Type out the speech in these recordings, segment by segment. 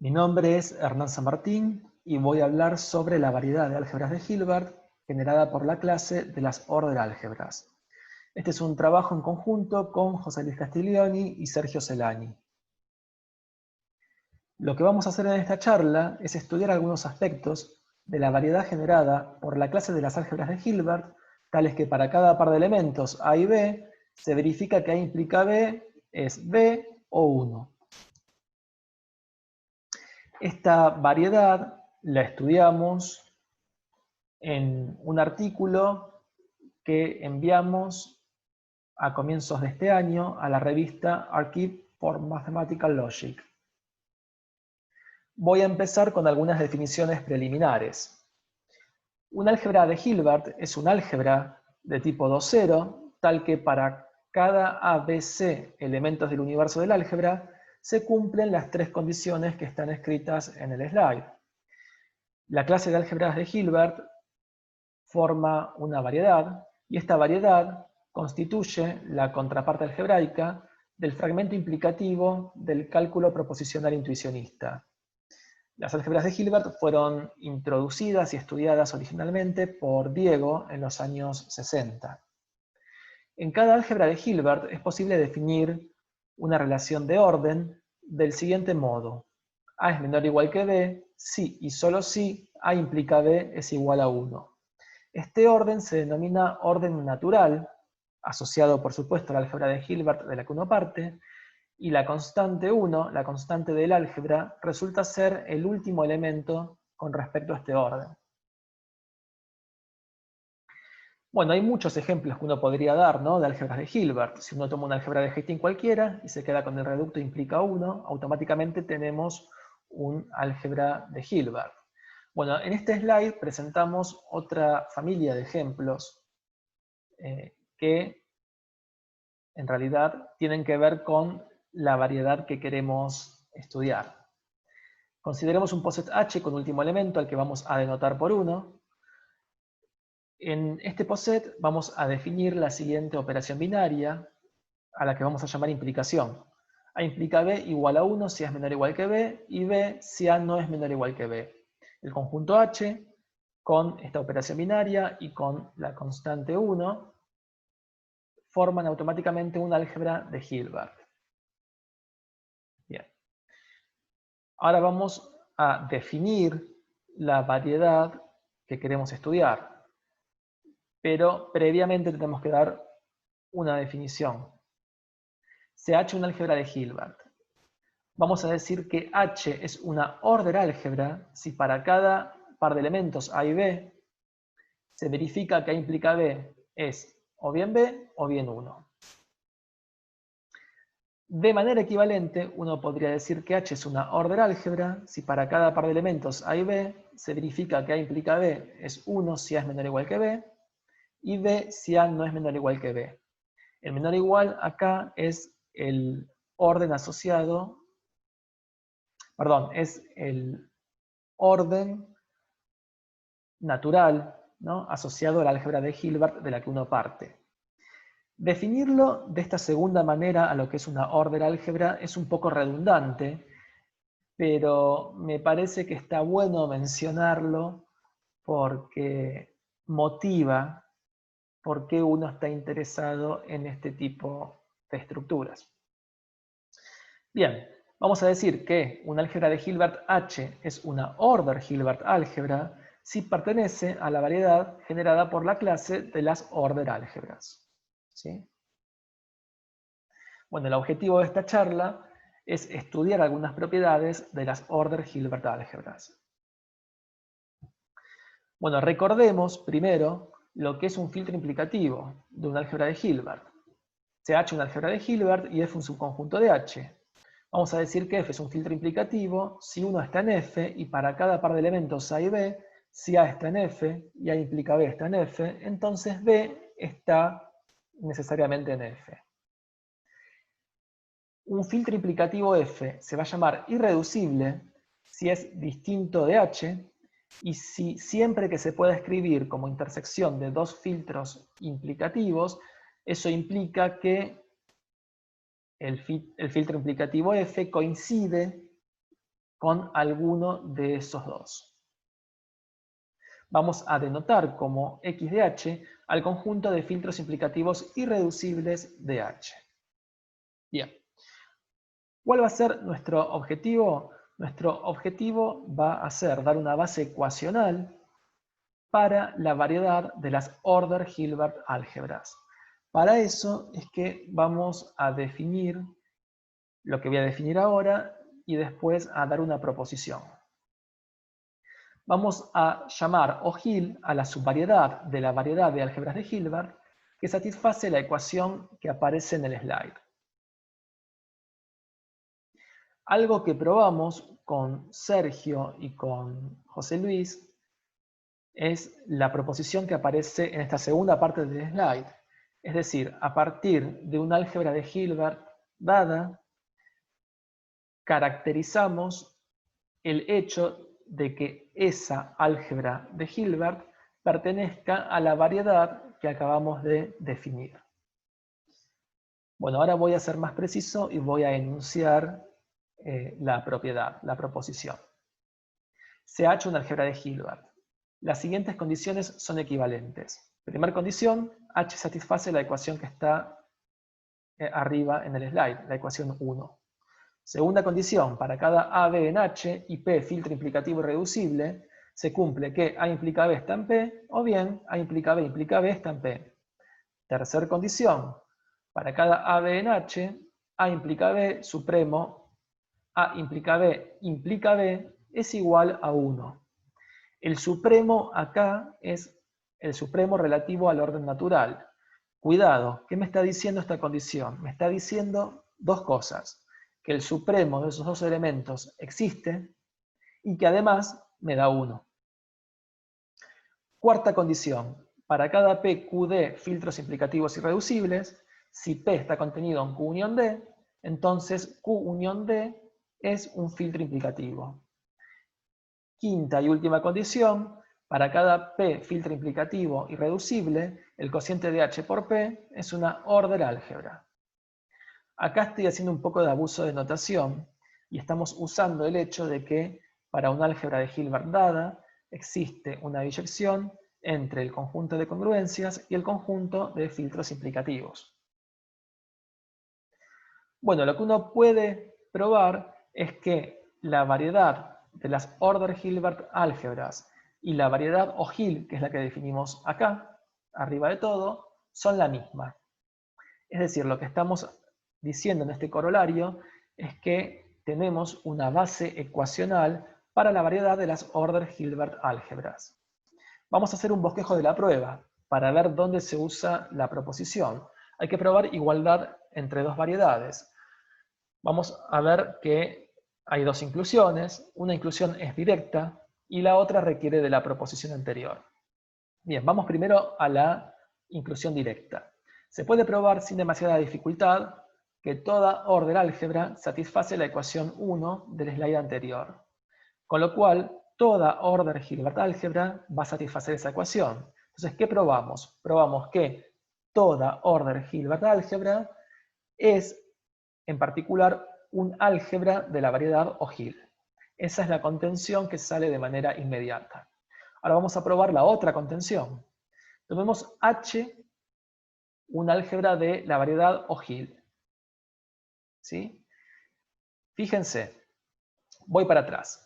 Mi nombre es Hernán San Martín y voy a hablar sobre la variedad de álgebras de Hilbert generada por la clase de las order álgebras. Este es un trabajo en conjunto con José Luis Castiglioni y Sergio Celani. Lo que vamos a hacer en esta charla es estudiar algunos aspectos de la variedad generada por la clase de las álgebras de Hilbert, tales que para cada par de elementos A y B se verifica que A implica B es B o 1. Esta variedad la estudiamos en un artículo que enviamos a comienzos de este año a la revista Archive for Mathematical Logic. Voy a empezar con algunas definiciones preliminares. Un álgebra de Hilbert es un álgebra de tipo 2,0, tal que para cada ABC elementos del universo del álgebra se cumplen las tres condiciones que están escritas en el slide. La clase de álgebras de Hilbert forma una variedad, y esta variedad constituye la contraparte algebraica del fragmento implicativo del cálculo proposicional intuicionista. Las álgebras de Hilbert fueron introducidas y estudiadas originalmente por Diego en los años 60. En cada álgebra de Hilbert es posible definir una relación de orden del siguiente modo. A es menor o igual que B, si y solo si A implica B es igual a 1. Este orden se denomina orden natural, asociado por supuesto al álgebra de Hilbert de la que uno parte, y la constante 1, la constante del álgebra, resulta ser el último elemento con respecto a este orden. Bueno, hay muchos ejemplos que uno podría dar, ¿no?, de álgebras de Hilbert. Si uno toma una álgebra de Heyting cualquiera y se queda con el reducto implica 1, automáticamente tenemos un álgebra de Hilbert. Bueno, en este slide presentamos otra familia de ejemplos que en realidad tienen que ver con la variedad que queremos estudiar. Consideremos un poset H con último elemento al que vamos a denotar por 1. En este poset vamos a definir la siguiente operación binaria, a la que vamos a llamar implicación. A implica B igual a 1 si A es menor o igual que B, y B si A no es menor o igual que B. El conjunto H, con esta operación binaria y con la constante 1, forman automáticamente un álgebra de Hilbert. Bien. Ahora vamos a definir la variedad que queremos estudiar, pero previamente tenemos que dar una definición. CH un álgebra de Hilbert. Vamos a decir que H es una order álgebra si para cada par de elementos A y B se verifica que A implica B es o bien B o bien 1. De manera equivalente, uno podría decir que H es una order álgebra si para cada par de elementos A y B se verifica que A implica B es 1 si A es menor o igual que B, y B si A no es menor o igual que B. El menor o igual acá es el orden asociado, perdón, es el orden natural, ¿no?, asociado al álgebra de Hilbert de la que uno parte. Definirlo de esta segunda manera a lo que es una order álgebra es un poco redundante, pero me parece que está bueno mencionarlo porque motiva por qué uno está interesado en este tipo de estructuras. Bien, vamos a decir que un álgebra de Hilbert H es una order Hilbert álgebra si pertenece a la variedad generada por la clase de las order álgebras. ¿Sí? Bueno, el objetivo de esta charla es estudiar algunas propiedades de las order Hilbert álgebras. Bueno, recordemos primero lo que es un filtro implicativo de un álgebra de Hilbert. CH es un álgebra de Hilbert y F un subconjunto de H. Vamos a decir que F es un filtro implicativo si 1 está en F y para cada par de elementos A y B, si A está en F y A implica B está en F, entonces B está necesariamente en F. Un filtro implicativo F se va a llamar irreducible si es distinto de H y si siempre que se pueda escribir como intersección de dos filtros implicativos, eso implica que el filtro implicativo F coincide con alguno de esos dos. Vamos a denotar como X de H al conjunto de filtros implicativos irreducibles de H. Bien. ¿Cuál va a ser nuestro objetivo? Nuestro objetivo va a ser dar una base ecuacional para la variedad de las Order-Hilbert álgebras. Para eso es que vamos a definir lo que voy a definir ahora y después a dar una proposición. Vamos a llamar OHIL a la subvariedad de la variedad de álgebras de Hilbert que satisface la ecuación que aparece en el slide. Algo que probamos con Sergio y con José Luis es la proposición que aparece en esta segunda parte del slide. Es decir, a partir de una álgebra de Hilbert dada, caracterizamos el hecho de que esa álgebra de Hilbert pertenezca a la variedad que acabamos de definir. Bueno, ahora voy a ser más preciso y voy a enunciar la propiedad, la proposición. Se ha hecho una álgebra de Hilbert. Las siguientes condiciones son equivalentes. Primera condición, H satisface la ecuación que está arriba en el slide, la ecuación 1. Segunda condición, para cada A, B en H y P filtro implicativo irreducible, se cumple que A implica B está en P, o bien A implica B está en P. Tercera condición, para cada A, B en H, A implica B supremo, A implica B es igual a 1. El supremo acá es el supremo relativo al orden natural. Cuidado, ¿qué me está diciendo esta condición? Me está diciendo dos cosas. Que el supremo de esos dos elementos existe y que además me da 1. Cuarta condición. Para cada P, Q, D, filtros implicativos irreducibles, si P está contenido en Q unión D, entonces Q unión D es un filtro implicativo. Quinta y última condición, para cada P filtro implicativo irreducible, el cociente de H por P es una order álgebra. Acá estoy haciendo un poco de abuso de notación y estamos usando el hecho de que para una álgebra de Hilbert dada existe una biyección entre el conjunto de congruencias y el conjunto de filtros implicativos. Bueno, lo que uno puede probar es que la variedad de las Order-Hilbert álgebras y la variedad OHIL, que es la que definimos acá, arriba de todo, son la misma. Es decir, lo que estamos diciendo en este corolario es que tenemos una base ecuacional para la variedad de las Order-Hilbert álgebras. Vamos a hacer un bosquejo de la prueba para ver dónde se usa la proposición. Hay que probar igualdad entre dos variedades. Vamos a ver que hay dos inclusiones. Una inclusión es directa y la otra requiere de la proposición anterior. Bien, vamos primero a la inclusión directa. Se puede probar sin demasiada dificultad que toda order álgebra satisface la ecuación 1 del slide anterior. Con lo cual, toda order Hilbert álgebra va a satisfacer esa ecuación. Entonces, ¿qué probamos? Probamos que toda order Hilbert álgebra es, en particular, un álgebra de la variedad OHIL. Esa es la contención que sale de manera inmediata. Ahora vamos a probar la otra contención. Tomemos H, un álgebra de la variedad OHIL. ¿Sí? Fíjense, voy para atrás.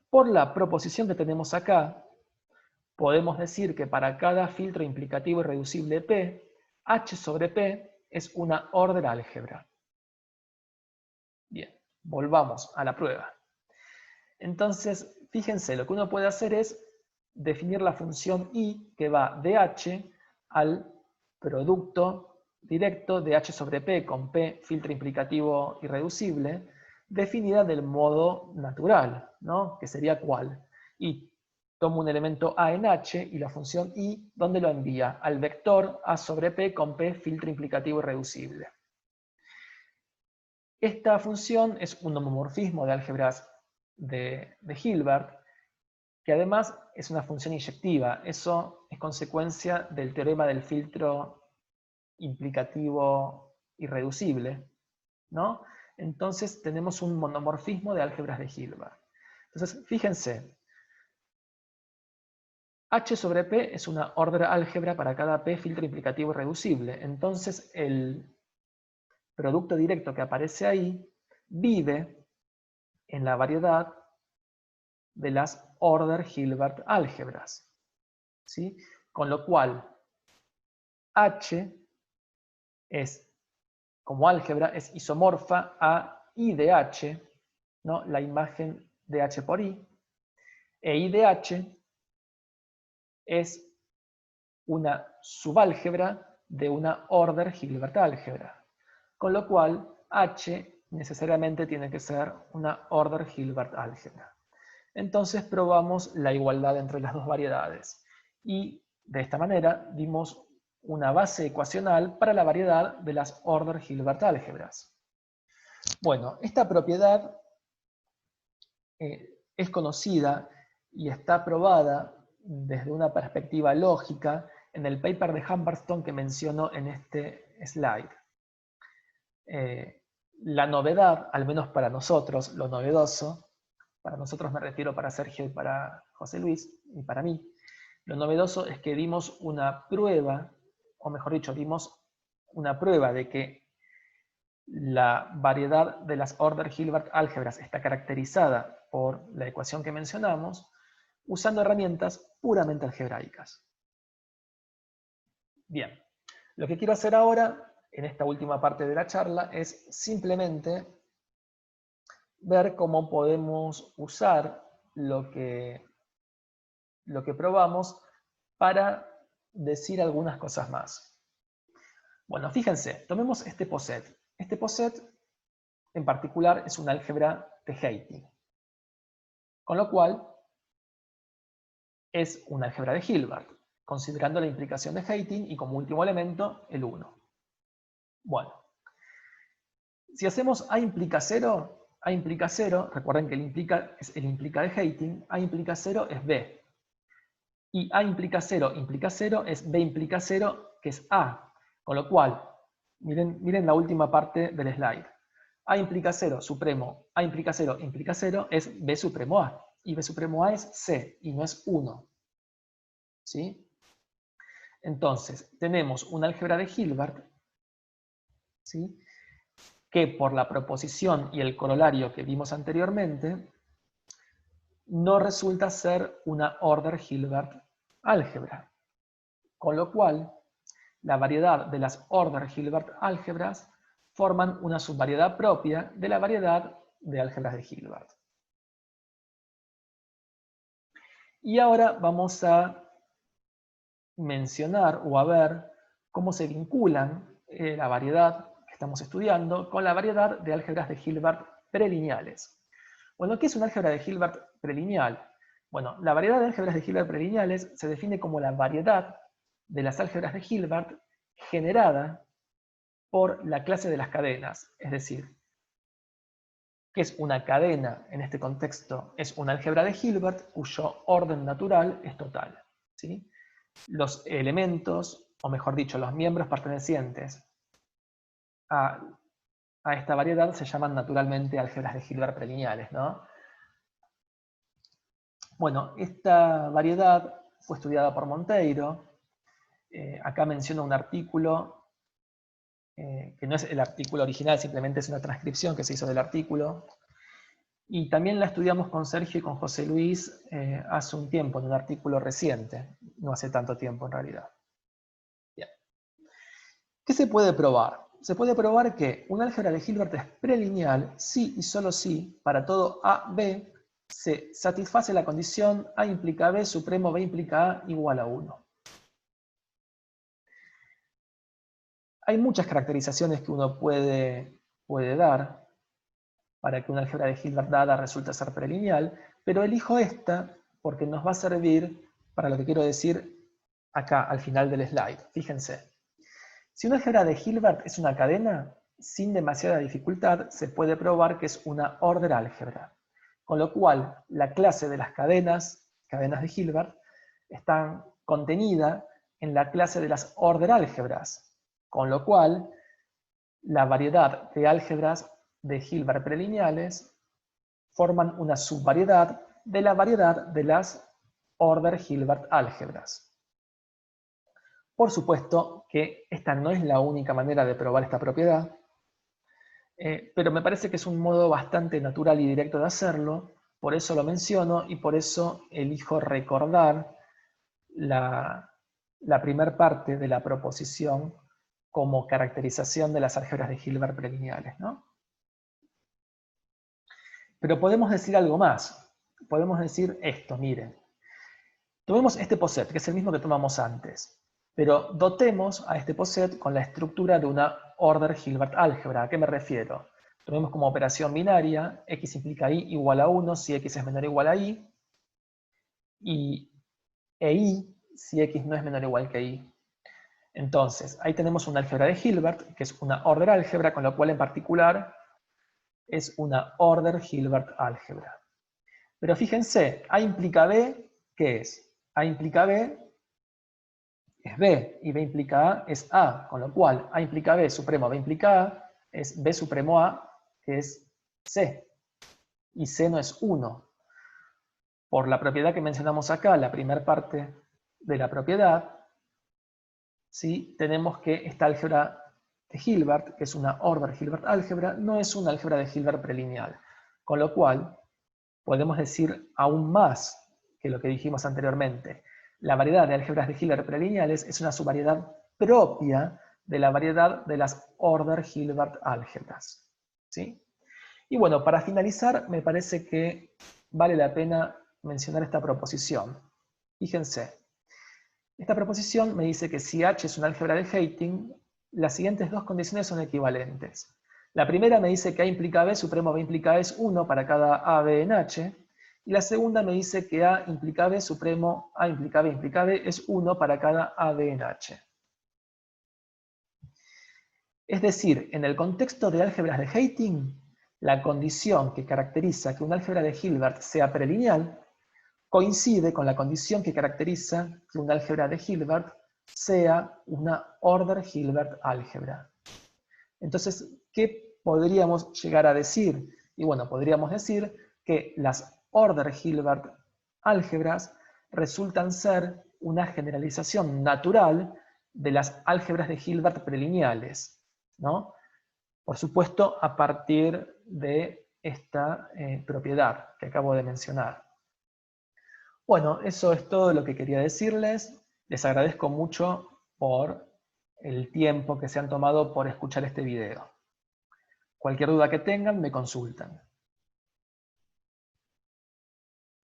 Por la proposición que tenemos acá, podemos decir que para cada filtro implicativo irreducible P, H sobre P es una order álgebra. Bien, volvamos a la prueba. Entonces, fíjense, lo que uno puede hacer es definir la función I que va de H al producto directo de H sobre P con P filtro implicativo irreducible, definida del modo natural, ¿no? Que sería ¿cuál? Y tomo un elemento A en H y la función I, ¿dónde lo envía? Al vector A sobre P con P filtro implicativo irreducible. Esta función es un homomorfismo de álgebras de Hilbert, que además es una función inyectiva. Eso es consecuencia del teorema del filtro implicativo irreducible, ¿no? entonces tenemos un monomorfismo de álgebras de Hilbert. Entonces, fíjense, H sobre P es una order álgebra para cada P filtro implicativo reducible. Entonces, el producto directo que aparece ahí vive en la variedad de las order Hilbert álgebras, ¿sí? Con lo cual, H es, como álgebra, es isomorfa a I de H, ¿no? La imagen de H por I, e I de H es una subálgebra de una order Hilbert álgebra, con lo cual H necesariamente tiene que ser una order Hilbert álgebra. Entonces probamos la igualdad entre las dos variedades y de esta manera dimos una base ecuacional para la variedad de las order Hilbert álgebras. Bueno, esta propiedad es conocida y está probada desde una perspectiva lógica en el paper de Humberstone que menciono en este slide. La novedad, al menos para nosotros, lo novedoso, para nosotros me refiero para Sergio y para José Luis, y para mí, lo novedoso es que dimos una prueba, o mejor dicho, dimos una prueba de que la variedad de las order Hilbert álgebras está caracterizada por la ecuación que mencionamos, usando herramientas puramente algebraicas. Bien, lo que quiero hacer ahora, en esta última parte de la charla, es simplemente ver cómo podemos usar lo que probamos para decir algunas cosas más. Bueno, fíjense, tomemos este poset. Este poset en particular es un álgebra de Heyting, con lo cual es un álgebra de Hilbert, considerando la implicación de Heyting y como último elemento el 1. Bueno, si hacemos A implica 0, recuerden que el implica es el implica de Heyting, A implica 0 es B. Y A implica 0 es B implica 0, que es A. Con lo cual, miren la última parte del slide. A implica 0, supremo, A implica 0 es B supremo A. Y B supremo A es C, y no es 1. ¿Sí? Entonces, tenemos un álgebra de Hilbert, ¿sí?, que por la proposición y el corolario que vimos anteriormente, no resulta ser una order Hilbert álgebra. Con lo cual, la variedad de las order Hilbert álgebras forman una subvariedad propia de la variedad de álgebras de Hilbert. Y ahora vamos a mencionar o a ver cómo se vinculan la variedad que estamos estudiando con la variedad de álgebras de Hilbert prelineales. Bueno, ¿qué es un álgebra de Hilbert prelineal? Bueno, la variedad de álgebras de Hilbert prelineales se define como la variedad de las álgebras de Hilbert generada por la clase de las cadenas. Es decir, ¿qué es una cadena en este contexto? Es un álgebra de Hilbert cuyo orden natural es total, ¿sí? Los elementos, o mejor dicho, los miembros pertenecientes a esta variedad se llaman naturalmente álgebras de Hilbert prelineales, ¿no? Bueno, esta variedad fue estudiada por Monteiro. Acá menciono un artículo, que no es el artículo original, simplemente es una transcripción que se hizo del artículo. Y también la estudiamos con Sergio y con José Luis hace un tiempo, en un artículo reciente, no hace tanto tiempo en realidad. Bien. ¿Qué se puede probar? Se puede probar que un álgebra de Hilbert es prelineal si y solo si para todo A, B se satisface la condición A implica B, supremo B implica A igual a 1. Hay muchas caracterizaciones que uno puede dar para que un álgebra de Hilbert dada resulte ser prelineal, pero elijo esta porque nos va a servir para lo que quiero decir acá, al final del slide. Fíjense. Si un álgebra de Hilbert es una cadena, sin demasiada dificultad se puede probar que es una order álgebra. Con lo cual, la clase de las cadenas de Hilbert, están contenida en la clase de las order álgebras. Con lo cual, la variedad de álgebras de Hilbert prelineales forman una subvariedad de la variedad de las order Hilbert álgebras. Por supuesto que esta no es la única manera de probar esta propiedad, pero me parece que es un modo bastante natural y directo de hacerlo, por eso lo menciono y por eso elijo recordar la primera parte de la proposición como caracterización de las álgebras de Hilbert prelineales, ¿no? Pero podemos decir algo más. Podemos decir esto, miren. Tomemos este poset, que es el mismo que tomamos antes, pero dotemos a este poset con la estructura de una order Hilbert álgebra. ¿A qué me refiero? Tomemos como operación binaria, x implica y igual a 1 si x es menor o igual a y, e y si x no es menor o igual que y. Entonces, ahí tenemos una álgebra de Hilbert, que es una order álgebra, con lo cual en particular es una order Hilbert álgebra. Pero fíjense, A implica B, ¿qué es? A implica B es B, y B implica A es A, con lo cual A implica B supremo B implica A es B supremo A, que es C, y C no es 1. Por la propiedad que mencionamos acá, la primera parte de la propiedad, ¿sí? Tenemos que esta álgebra de Hilbert, que es una order Hilbert álgebra, no es una álgebra de Hilbert prelineal, con lo cual podemos decir aún más que lo que dijimos anteriormente. La variedad de álgebras de Hilbert prelineales es una subvariedad propia de la variedad de las order Hilbert álgebras, ¿sí? Y bueno, para finalizar, me parece que vale la pena mencionar esta proposición. Fíjense, esta proposición me dice que si H es un álgebra de Heyting, las siguientes dos condiciones son equivalentes. La primera me dice que A implica B, supremo B implica A es 1 para cada A, B en H. Y la segunda me dice que A implica B, supremo A implica B es 1 para cada A, B en H. Es decir, en el contexto de álgebras de Heyting, la condición que caracteriza que un álgebra de Hilbert sea prelineal coincide con la condición que caracteriza que un álgebra de Hilbert sea una order Hilbert álgebra. Entonces, ¿qué podríamos llegar a decir? Y bueno, podríamos decir que las order Hilbert álgebras resultan ser una generalización natural de las álgebras de Hilbert prelineales, ¿no? Por supuesto, a partir de esta propiedad que acabo de mencionar. Bueno, eso es todo lo que quería decirles. Les agradezco mucho por el tiempo que se han tomado por escuchar este video. Cualquier duda que tengan, me consultan.